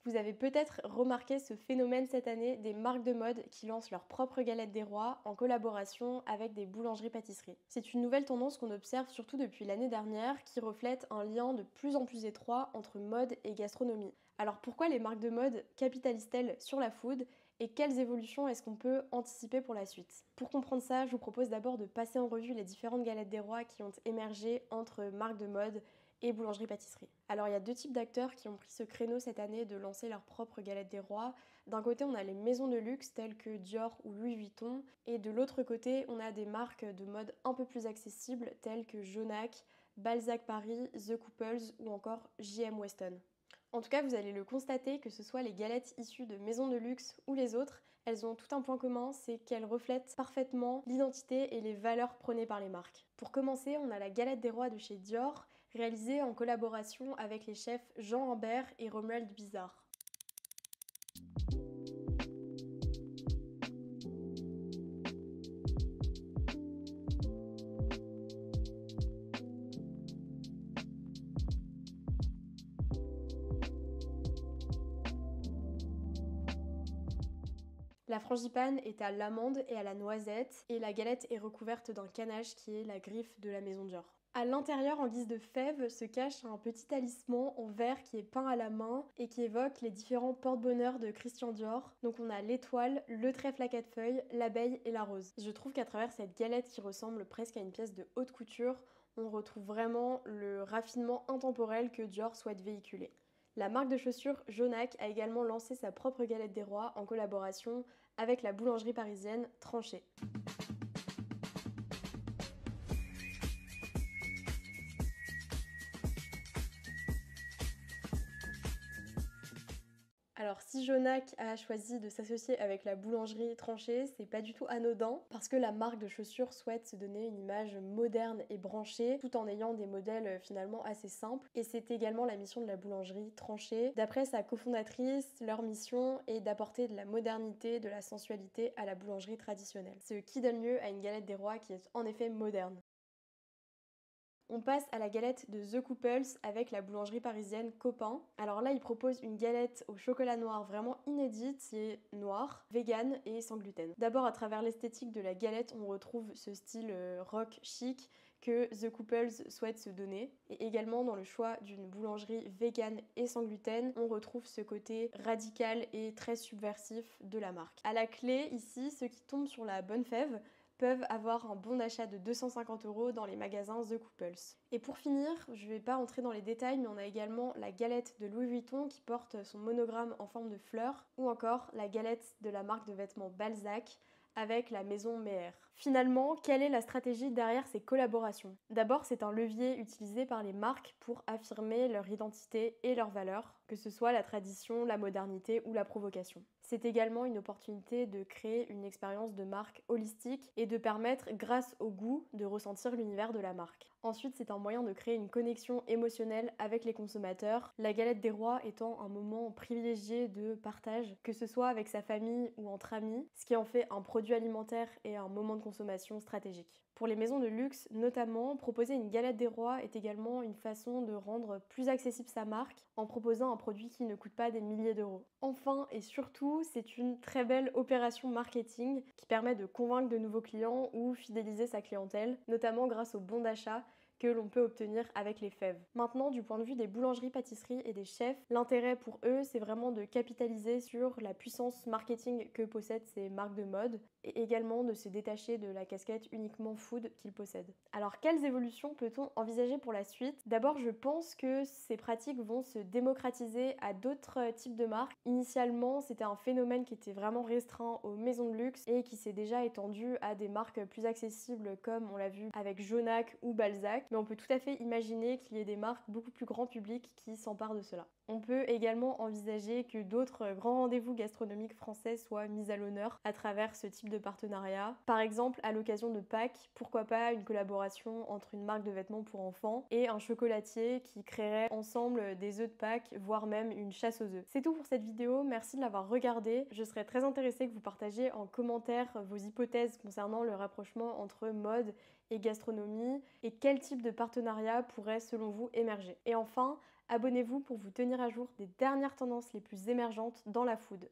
Vous avez peut-être remarqué ce phénomène cette année des marques de mode qui lancent leur propre galette des rois en collaboration avec des boulangeries-pâtisseries. C'est une nouvelle tendance qu'on observe surtout depuis l'année dernière qui reflète un lien de plus en plus étroit entre mode et gastronomie. Alors pourquoi les marques de mode capitalisent-elles sur la food et quelles évolutions est-ce qu'on peut anticiper pour la suite? Pour comprendre ça, je vous propose d'abord de passer en revue les différentes galettes des rois qui ont émergé entre marques de mode et boulangerie-pâtisserie. Alors il y a deux types d'acteurs qui ont pris ce créneau cette année de lancer leur propre galette des rois. D'un côté on a les maisons de luxe telles que Dior ou Louis Vuitton et de l'autre côté on a des marques de mode un peu plus accessibles telles que Jonac, Balzac Paris, The Couples ou encore J.M. Weston. En tout cas, vous allez le constater, que ce soit les galettes issues de maisons de luxe ou les autres, elles ont tout un point commun, c'est qu'elles reflètent parfaitement l'identité et les valeurs prônées par les marques. Pour commencer, on a la galette des rois de chez Dior, réalisée en collaboration avec les chefs Jean Humbert et Romuald Bizard. La frangipane est à l'amande et à la noisette et la galette est recouverte d'un canache qui est la griffe de la maison Dior. À l'intérieur, en guise de fève, se cache un petit talisman en verre qui est peint à la main et qui évoque les différents porte-bonheur de Christian Dior. Donc on a l'étoile, le trèfle à quatre feuilles, l'abeille et la rose. Je trouve qu'à travers cette galette qui ressemble presque à une pièce de haute couture, on retrouve vraiment le raffinement intemporel que Dior souhaite véhiculer. La marque de chaussures Jonac a également lancé sa propre galette des rois en collaboration avec la boulangerie parisienne Tranchée. Alors si Jonac a choisi de s'associer avec la boulangerie Tranchée, c'est pas du tout anodin parce que la marque de chaussures souhaite se donner une image moderne et branchée tout en ayant des modèles finalement assez simples. Et c'est également la mission de la boulangerie Tranchée. D'après sa cofondatrice, leur mission est d'apporter de la modernité, de la sensualité à la boulangerie traditionnelle. Ce qui donne lieu à une galette des rois qui est en effet moderne. On passe à la galette de The Couples avec la boulangerie parisienne Copain. Alors là, ils proposent une galette au chocolat noir vraiment inédite, qui est noire, vegan et sans gluten. D'abord, à travers l'esthétique de la galette, on retrouve ce style rock chic que The Couples souhaite se donner. Et également, dans le choix d'une boulangerie vegan et sans gluten, on retrouve ce côté radical et très subversif de la marque. À la clé, ici, ceux qui tombent sur la bonne fève peuvent avoir un bon d'achat de 250 € dans les magasins The Couples. Et pour finir, je vais pas entrer dans les détails, mais on a également la galette de Louis Vuitton qui porte son monogramme en forme de fleur, ou encore la galette de la marque de vêtements Balzac avec la maison Meher. Finalement, quelle est la stratégie derrière ces collaborations? D'abord, c'est un levier utilisé par les marques pour affirmer leur identité et leurs valeurs, que ce soit la tradition, la modernité ou la provocation. C'est également une opportunité de créer une expérience de marque holistique et de permettre, grâce au goût, de ressentir l'univers de la marque. Ensuite, c'est un moyen de créer une connexion émotionnelle avec les consommateurs, la galette des rois étant un moment privilégié de partage, que ce soit avec sa famille ou entre amis, ce qui en fait un produit alimentaire et un moment de consommation stratégique. Pour les maisons de luxe, notamment, proposer une galette des rois est également une façon de rendre plus accessible sa marque en proposant un produit qui ne coûte pas des milliers d'euros. Enfin et surtout, c'est une très belle opération marketing qui permet de convaincre de nouveaux clients ou fidéliser sa clientèle, notamment grâce au bon d'achat que l'on peut obtenir avec les fèves. Maintenant, du point de vue des boulangeries, pâtisseries et des chefs, l'intérêt pour eux, c'est vraiment de capitaliser sur la puissance marketing que possèdent ces marques de mode et également de se détacher de la casquette uniquement food qu'ils possèdent. Alors, quelles évolutions peut-on envisager pour la suite? D'abord, je pense que ces pratiques vont se démocratiser à d'autres types de marques. Initialement, c'était un phénomène qui était vraiment restreint aux maisons de luxe et qui s'est déjà étendu à des marques plus accessibles comme on l'a vu avec Jonac ou Balzac. Mais on peut tout à fait imaginer qu'il y ait des marques beaucoup plus grand public qui s'emparent de cela. On peut également envisager que d'autres grands rendez-vous gastronomiques français soient mis à l'honneur à travers ce type de partenariat. Par exemple, à l'occasion de Pâques, pourquoi pas une collaboration entre une marque de vêtements pour enfants et un chocolatier qui créerait ensemble des œufs de Pâques, voire même une chasse aux œufs. C'est tout pour cette vidéo, merci de l'avoir regardée. Je serais très intéressée que vous partagiez en commentaire vos hypothèses concernant le rapprochement entre mode et gastronomie et quel type de partenariat pourrait selon vous émerger. Et enfin, Abonnez-vous pour vous tenir à jour des dernières tendances les plus émergentes dans la food.